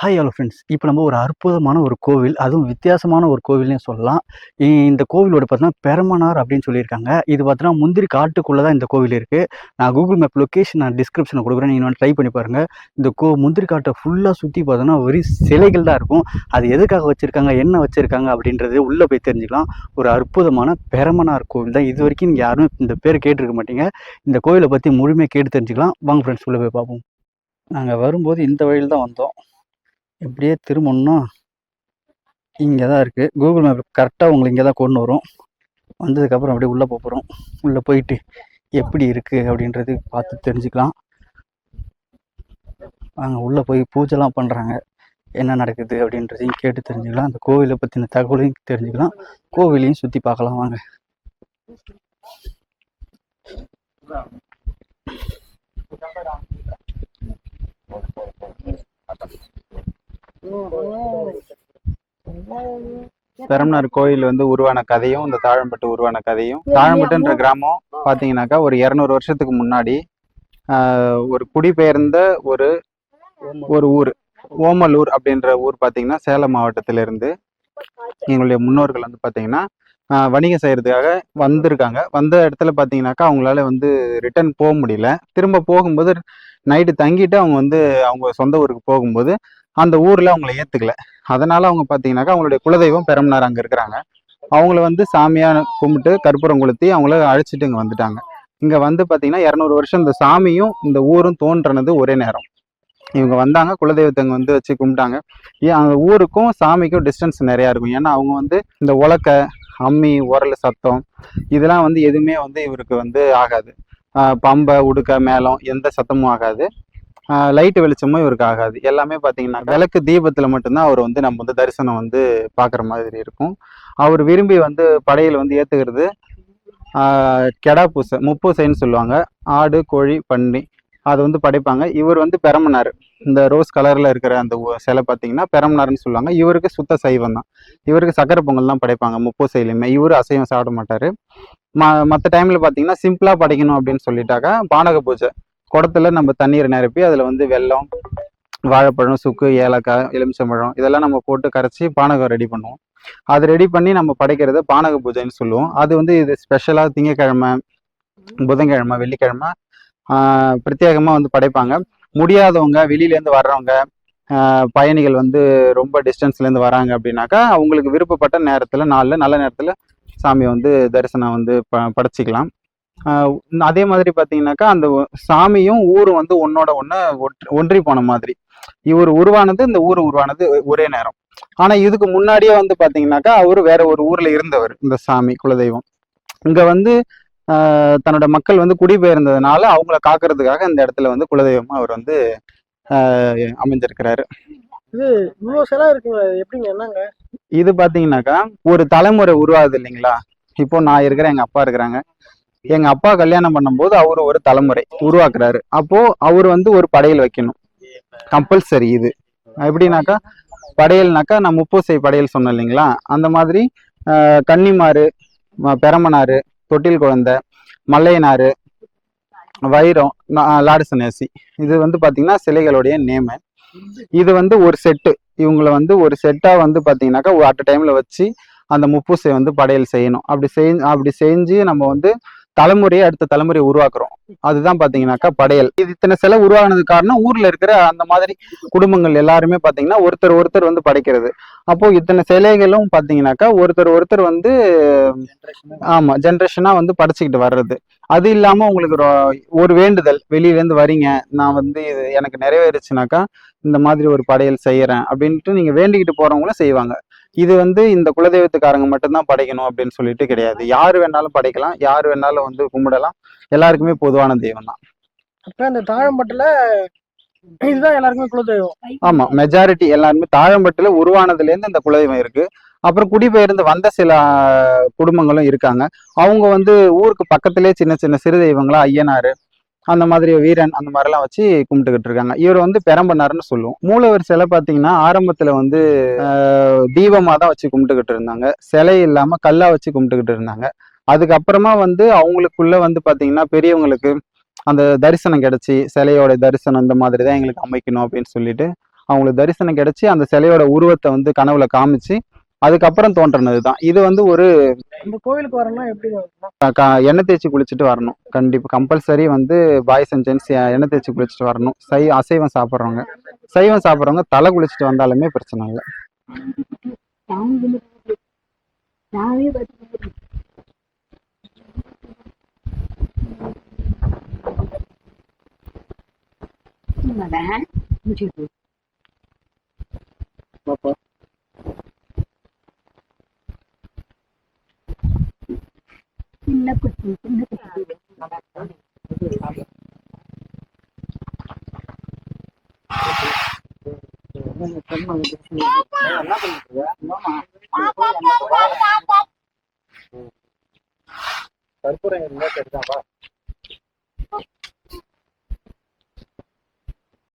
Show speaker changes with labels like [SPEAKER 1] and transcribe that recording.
[SPEAKER 1] Hi hello friends. இப்போ நம்ம ஒரு அற்புதமான ஒரு கோவில், அதுவும் வித்தியாசமான ஒரு கோவில்னே சொல்லலாம். இந்த கோவிலோட பார்த்தீங்கன்னா பெரமனார் அப்படின்னு சொல்லியிருக்காங்க. இது பார்த்தீங்கன்னா முந்திரி காட்டுக்குள்ள தான் இந்த கோவில் இருக்கு. நான் கூகுள் மேப் லொகேஷன் நான் டிஸ்கிரிப்ஷன்ல குடுக்குறேன். நீங்க வேணா ட்ரை பண்ணி பாருங்க. இந்த முந்திரி காட்ட ஃபுல்லா சுத்தி பார்த்தோன்னா வெறும் சிலைகள் தான் இருக்கும். அது எதுக்காக வச்சிருக்காங்க, என்ன வச்சிருக்காங்க அப்படின்றது உள்ள போய் தெரிஞ்சுக்கலாம். ஒரு அற்புதமான பெரமனார் கோவில் தான். இதுவரைக்கும் நீங்க யாரும் இந்த பேர் கேட்டிருக்க மாட்டீங்க. இந்த கோவில பத்தி முழுமையா கேட்டு தெரிஞ்சுக்கலாம். வாங்க ஃப்ரெண்ட்ஸ் உள்ள போய் பார்ப்போம். நாங்க வரும்போது இந்த வழியில தான் வந்தோம். இப்படியே திரும்பணும்னா இங்கே தான் இருக்குது. கூகுள் மேப் கரெக்டாக உங்களை இங்கே தான் கொண்டு வரும். வந்ததுக்கப்புறம் அப்படியே உள்ளே போகிறோம். உள்ளே போயிட்டு எப்படி இருக்குது அப்படின்றது பார்த்து தெரிஞ்சுக்கலாம். அங்கே உள்ளே போய் பூஜைலாம் பண்ணுறாங்க. என்ன நடக்குது அப்படின்றதையும் கேட்டு தெரிஞ்சுக்கலாம். அந்த கோவிலை பற்றின தகவலையும் தெரிஞ்சுக்கலாம். கோவிலையும் சுற்றி பார்க்கலாம் வாங்க.
[SPEAKER 2] பெரம்பனார் கோயில் உருவான கதையும் இந்த தாழம்பட்டு உருவான கதையும், தாழம்பட்டுன்ற கிராமம் பாத்தீங்கன்னாக்கா ஒரு 200 வருஷத்துக்கு முன்னாடி ஒரு குடிபெயர்ந்த ஒரு ஊர், ஓமலூர் அப்படின்ற ஊர் பாத்தீங்கன்னா சேலம் மாவட்டத்தில இருந்து எங்களுடைய முன்னோர்கள் பாத்தீங்கன்னா வணிகம் செய்யறதுக்காக வந்திருக்காங்க. வந்த இடத்துல பாத்தீங்கன்னாக்கா அவங்களால ரிட்டர்ன் போக முடியல. திரும்ப போகும்போது நைட்டு தங்கிட்டு அவங்க அவங்க சொந்த ஊருக்கு போகும்போது அந்த ஊர்ல அவங்கள ஏத்துக்கல. அதனால அவங்க பாத்தீங்கன்னாக்கா அவங்களுடைய குலதெய்வம் பெரம்பனார் அங்க இருக்கிறாங்க. அவங்கள சாமியா கும்பிட்டு கற்பூரம் கொளுத்தி அவங்கள அழைச்சிட்டு இங்க வந்துட்டாங்க. இங்க பாத்தீங்கன்னா 200 வருஷம் இந்த சாமியும் இந்த ஊரும் தோன்றினது ஒரே நேரம். இவங்க வந்தாங்க, குலதெய்வத்தை அங்க வச்சு கும்பிட்டாங்க. அந்த ஊருக்கும் சாமிக்கும் டிஸ்டன்ஸ் நிறைய இருக்கும். ஏன்னா அவங்க இந்த உலக்க, அம்மி, உரல் சத்தம் இதெல்லாம் எதுவுமே இவருக்கு ஆகாது. பம்பை, உடுக்க, மேளம் எந்த சத்தமும் ஆகாது. லைட்டு வெளிச்சமும் இவருக்கு ஆகாது. எல்லாமே பார்த்தீங்கன்னா விளக்கு தீபத்துல மட்டும்தான் அவர் நம்ம தரிசனம் பார்க்குற மாதிரி இருக்கும். அவர் விரும்பி படையில் ஏற்றுக்கிறது கெடா பூசை, முப்பூசைன்னு சொல்லுவாங்க. ஆடு, கோழி, பன்னி அது படைப்பாங்க. இவர் பெரம்பனார். இந்த ரோஸ் கலர்ல இருக்கிற அந்த சிலை பார்த்தீங்கன்னா பெரம்பனார்னு சொல்லுவாங்க. இவருக்கு சுத்த சைவம் தான். இவருக்கு சக்கரை பொங்கல் தான் படைப்பாங்க முப்பூசையிலுமே. இவரு அசைவம் சாப்பிட மாட்டாரு. மற்ற டைம்ல பார்த்தீங்கன்னா சிம்பிளா படைக்கணும் அப்படின்னு சொல்லிட்டாக்கா பானக பூஜை, குடத்துல நம்ம தண்ணீரை நிரப்பி அதுல வெல்லம், வாழைப்பழம், சுக்கு, ஏலக்காய், எலுமிச்சம்பழம் இதெல்லாம் நம்ம போட்டு கரைச்சி பானகம் ரெடி பண்ணுவோம். அது ரெடி பண்ணி நம்ம படைக்கிறது பானக பூஜைன்னு சொல்லுவோம். அது இது ஸ்பெஷலா திங்கக்கிழமை, புதன்கிழமை, வெள்ளிக்கிழமை பிரத்யேகமா படைப்பாங்க. முடியாதவங்க, வெளியில இருந்து வர்றவங்க, பயணிகள் ரொம்ப டிஸ்டன்ஸ்ல இருந்து வராங்க அப்படின்னாக்கா அவங்களுக்கு விருப்பப்பட்ட நேரத்துல, நாள்ல நல்ல நேரத்துல சாமியை தரிசனம் படைச்சிக்கலாம். அதே மாதிரி பாத்தீங்கன்னாக்கா அந்த சாமியும் ஊரும் ஒன்னோட ஒண்ணு ஒன்றி போன மாதிரி. இவர் உருவானது, இந்த ஊர் உருவானது ஒரே நேரம். ஆனா இதுக்கு முன்னாடியே பாத்தீங்கன்னாக்கா அவரு வேற ஒரு ஊர்ல இருந்தவர். இந்த சாமி குலதெய்வம் இங்க தன்னோட மக்கள் குடிபெயர்ந்ததுனால அவங்கள காக்குறதுக்காக இந்த இடத்துல குலதெய்வமா அவர் அமைஞ்சிருக்கிறாரு. இது பாத்தீங்கன்னாக்கா ஒரு தலைமுறை உருவாகுது இல்லைங்களா. இப்போ நான் இருக்கிறேன், எங்க அப்பா இருக்கிறாங்க. எங்க அப்பா கல்யாணம் பண்ணும்போது அவரு ஒரு தலைமுறை உருவாக்குறாரு. அப்போ அவரு ஒரு படையல் வைக்கணும், கம்பல்சரி. இது எப்படின்னாக்கா படையல்னாக்கா நான் முப்பூசை படையல் சொன்னேன் இல்லைங்களா, அந்த மாதிரி கன்னிமாறு, பெரம்பனாரு, தொட்டில் குழந்தை, மல்லையனாரு, வைரம், லாடு சன்னியாசி இது பாத்தீங்கன்னா சிலைகளுடைய நேமு. இது ஒரு செட்டு. இவங்களை ஒரு செட்டா பாத்தீங்கன்னாக்கா அட் டைம்ல வச்சு அந்த முப்பூசை படையல் செய்யணும். அப்படி செஞ்சு நம்ம தலைமுறையை அடுத்த தலைமுறையை உருவாக்குறோம். அதுதான் பாத்தீங்கன்னாக்கா படையல். இது இத்தனை சிலை உருவானது காரணம் ஊர்ல இருக்கிற அந்த மாதிரி குடும்பங்கள் எல்லாருமே பாத்தீங்கன்னா ஒருத்தர் படைக்கிறது. அப்போ இத்தனை சிலைகளும் பாத்தீங்கன்னாக்கா ஒருத்தர் ஆமா ஜென்ரேஷனா படைச்சுக்கிட்டு வர்றது. அது இல்லாம உங்களுக்கு ஒரு வேண்டுதல், வெளியில இருந்து வரீங்க, நான் இது எனக்கு நிறைவேறுச்சுனாக்கா இந்த மாதிரி ஒரு படையல் செய்யறேன் அப்படின்ட்டு நீங்க வேண்டிக்கிட்டு போறவங்களும் செய்வாங்க. இது இந்த குலதெய்வத்துக்காரங்க மட்டும்தான் படைக்கணும் அப்படின்னு சொல்லிட்டு கிடையாது. யாரு வேணாலும் படைக்கலாம், யாரு வேணாலும் கும்பிடலாம். எல்லாருக்குமே பொதுவான தெய்வம் தான்.
[SPEAKER 3] அப்ப இந்த தாழம்பட்டுல இதுதான் எல்லாருக்குமே குலதெய்வம்.
[SPEAKER 2] ஆமா, மெஜாரிட்டி எல்லாருமே தாழம்பட்டுல உருவானதுல இருந்து இந்த குலதெய்வம் இருக்கு. அப்புறம் குடிபெயர்ந்து வந்த சில குடும்பங்களும் இருக்காங்க. அவங்க ஊருக்கு பக்கத்திலே சின்ன சின்ன சிறு தெய்வங்களா ஐயனாரு, அந்த மாதிரி வீரன், அந்த மாதிரி எல்லாம் வச்சு கும்பிட்டுக்கிட்டு இருக்காங்க. இவர் பெரம்பனார்னு சொல்லுவோம். மூலவர் சிலை பாத்தீங்கன்னா ஆரம்பத்துல தீபமா தான் வச்சு கும்பிட்டுக்கிட்டு இருந்தாங்க. சிலை இல்லாம கல்லா வச்சு கும்பிட்டுக்கிட்டு இருந்தாங்க. அதுக்கப்புறமா அவங்களுக்குள்ள பாத்தீங்கன்னா பெரியவங்களுக்கு அந்த தரிசனம் கிடைச்சி, சிலையோட தரிசனம் இந்த மாதிரி தான் எங்களுக்கு அமைக்கணும் அப்படின்னு சொல்லிட்டு அவங்களுக்கு தரிசனம் கிடைச்சி அந்த சிலையோட உருவத்தை வந்து கனவுல காமிச்சு அதுக்கப்புறம் தோன்றினது தான். இது வந்து ஒரு
[SPEAKER 3] இந்த கோவிலுக்கு வரணும்னா எப்படி வரணும்?
[SPEAKER 2] எண்ணெய் தேய்ச்சி குளிச்சுட்டு வரணும். கண்டிப்பா கம்பல்சரி வந்து பாய்ஸ் அண்ட் ஜென்ஸ் எண்ணெய் தேய்ச்சி குளிச்சுட்டு வரணும். அசைவம் சாப்பிட்றவங்க, சைவம் சாப்பிட்றவங்க தலை குளிச்சுட்டு வந்தாலுமே பிரச்சனை இல்லை.
[SPEAKER 1] கற்பூரம் இருந்தா சரிதான்.